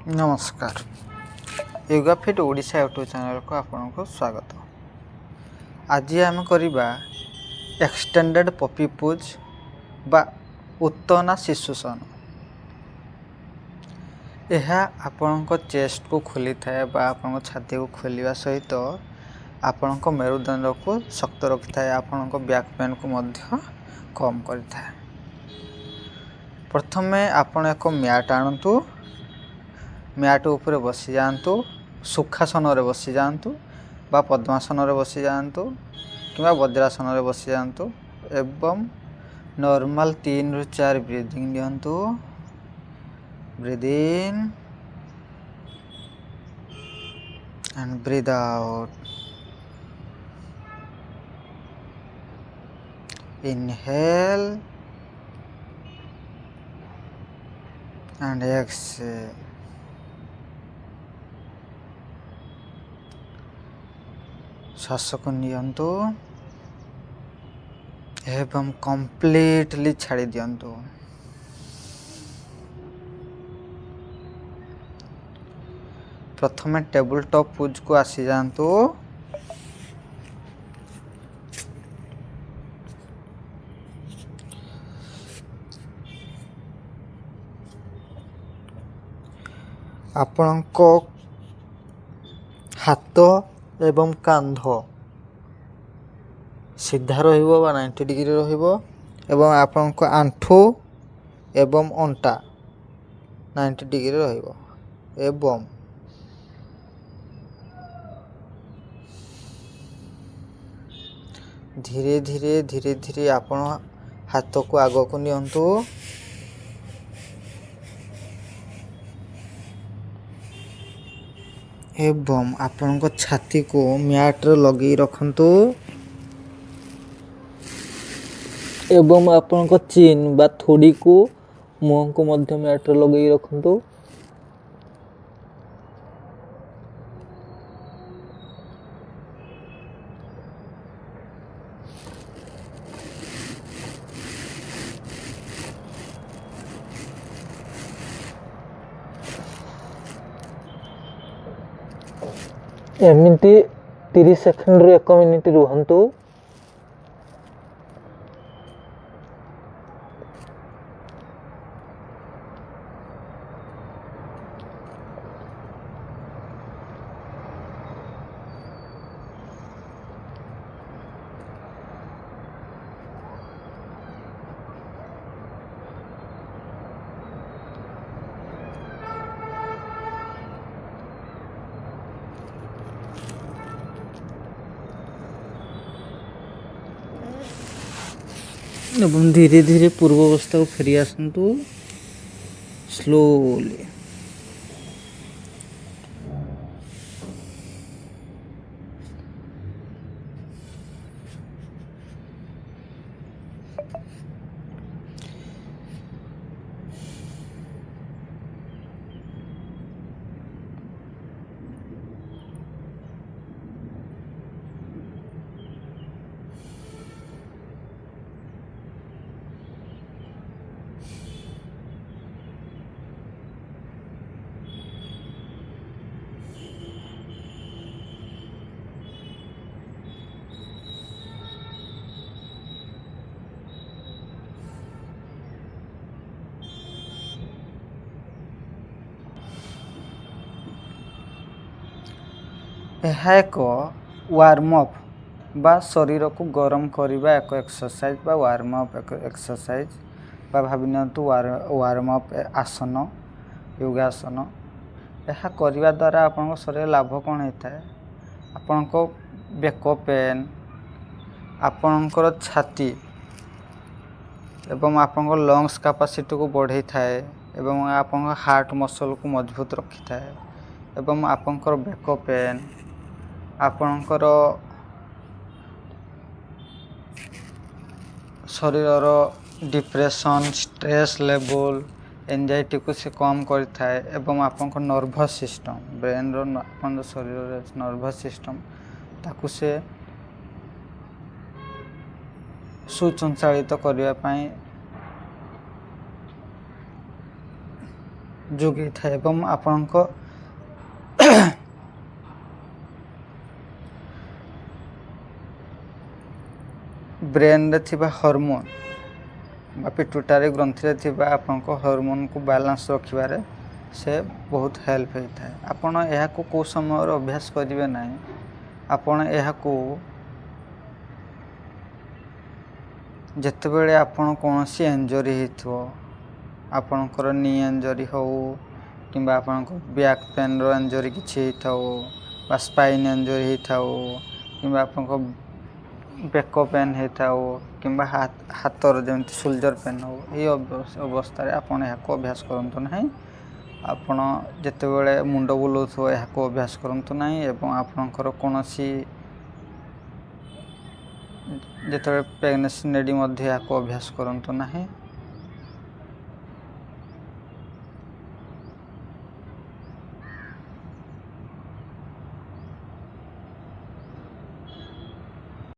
नमस्कार yoga fit Odisha YouTube channel को आपको स्वागत। आज आम करवा एक्सटेंडेड पपी पोज बा उत्तना शिशुसन। यह आपण चेस्ट को खोली थाए बा आपण छाती को खोलिया सहित आपण मेरुदंड को शक्त रखि थाए, आपण बैक पेन को मध्य कम करिथाए। प्रथमे आपण एक मैट आणतु, मैट उपरे बसी जातु, सुखासन रे बसी जातु बा पद्मासन रे बसी जातु कि वज्रासन रे बसी जातु एवं नॉर्मल 3 ରୁ 4 ब्रीदिंग दियंतु। Breathe in and breathe out. Inhale and exhale. श्वास को नियंतु एवं कंप्लीटली छाड़ी दियंतु। प्रथमे टेबल टॉप पोज को आसी जातु। आपणको हाथ एवं कांध सीधा रहिबो बा 90 डिग्री रहिबो एवं आपणको आंठू एवं अंटा 90 डिग्री रहिबो एवं धीरे धीरे आपण हाथ को आगो को नियंतु। एवं आपण छाती को मैट रे लगे रखंतु एवं आपण चीन बा थोड़ी को मुंह को मध्य मैट रे लगे रखंतु। एमती 30 सेकंड रू 1 मिनिट रुहंतु। एवं धीरे धीरे पूर्वावस्था को फेरी आसतु स्लोली। यह एक वार्म अप बा शरीर को गरम करने एक एक्सरसाइज बा वार्म अप एक्सरसाइज बा भाविनियंतु वार्म अप आसन योगासन। यह करने द्वारा आपन शरीर लाभ कौन होता है? आपण को बेक पेन, आपणकर छाती एवं आपण लंग्स कैपेसिटी को बढ़ाई थाए एवं आपण हार्ट मसल को मजबूत रखी थाए एवं आपणकर बेक पेन, आपणकर शरीर डिप्रेशन स्ट्रेस लेवल एंजाइटी को से कम करिथाए एवं आपणकर नर्वस सिस्टम ब्रेन रो आपन शरीर नर्वस सिस्टम ताकू से सुसंचालित करने ଯୋଗାଇଥାଏ ଏବଂ ଆପଣଙ୍କ ବ୍ରେନ୍ରେ ଥିବା ହର୍ମୋନ୍ ବା ପିଟ୍ୟୁଟାରୀ ଗ୍ରନ୍ଥିରେ ଥିବା ଆପଣଙ୍କ ହର୍ମୋନ୍କୁ ବାଲାନ୍ସ ରଖିବାରେ ସେ ବହୁତ ହେଲ୍ପ ହୋଇଥାଏ। ଆପଣ ଏହାକୁ କେଉଁ ସମୟରେ ଅଭ୍ୟାସ କରିବେ ନାହିଁ, ଆପଣ ଏହାକୁ ଯେତେବେଳେ ଆପଣ କୌଣସି ଇଞ୍ଜରୀ ହେଇଥିବ, ଆପଣଙ୍କର ନି ଇଞ୍ଜରୀ ହେଉ କିମ୍ବା ଆପଣଙ୍କ ବ୍ୟାକ୍ ପେନ୍ର ଇଞ୍ଜରୀ କିଛି ହେଇଥାଉ ବା ସ୍ପାଇନ୍ ଇଞ୍ଜରୀ ହେଇଥାଉ କିମ୍ବା ଆପଣଙ୍କ ବେକ ପେନ୍ ହେଇଥାଉ କିମ୍ବା ହାତର ଯେମିତି ସୋଲ୍ଜର୍ ପେନ୍ ହେଉ, ଏହି ଅବସ୍ଥାରେ ଆପଣ ଏହାକୁ ଅଭ୍ୟାସ କରନ୍ତୁ ନାହିଁ। ଆପଣ ଯେତେବେଳେ ମୁଣ୍ଡ ବୁଲାଉଥିବ ଏହାକୁ ଅଭ୍ୟାସ କରନ୍ତୁ ନାହିଁ ଏବଂ ଆପଣଙ୍କର କୌଣସି ଯେତେବେଳେ ପ୍ରେଗନେନ୍ସି ନେଡ଼ି ମଧ୍ୟ ଏହାକୁ ଅଭ୍ୟାସ କରନ୍ତୁ ନାହିଁ।